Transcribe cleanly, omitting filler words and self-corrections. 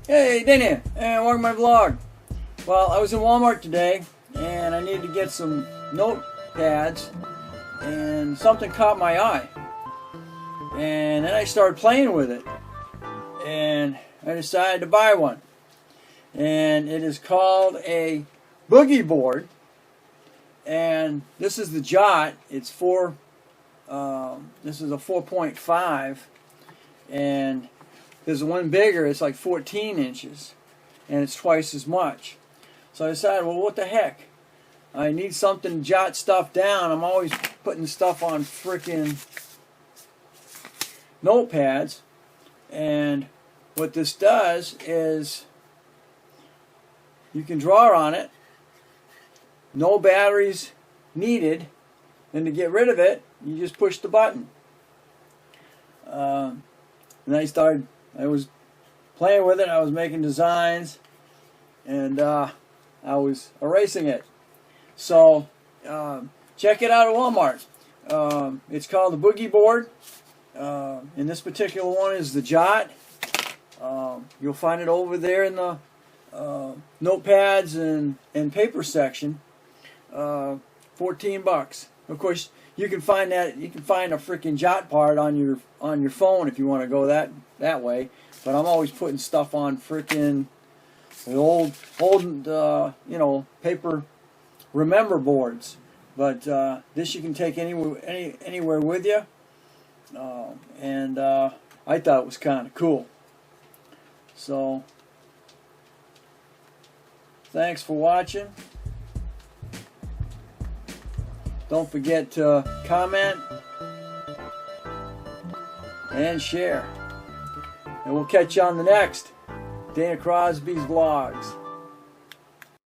Hey Danny, and welcome to my vlog. Well, I was in Walmart today and I needed to get some notepads and something caught my eye. And then I started playing with it and I decided to buy one. And it is called a boogei board. And this is the Jot. It's this is a 4.5, and there's one bigger. It's like 14 inches, and it's twice as much. So I decided, well, what the heck? I need something to jot stuff down. I'm always putting stuff on frickin' notepads, and what this does is you can draw on it. No batteries needed, and to get rid of it, you just push the button. And I was playing with it, I was making designs, and I was erasing it. So check it out at Walmart. It's called the boogei board. And this particular one is the Jot. You'll find it over there in the notepads and paper section. 14 bucks. Of course, you can find that. You can find a freaking Jot part on your phone if you want to go that way. But I'm always putting stuff on freaking old paper remember boards. But this you can take anywhere with you. And I thought it was kind of cool. So thanks for watching. Don't forget to comment and share. And we'll catch you on the next Dana Crosby's Vlogs.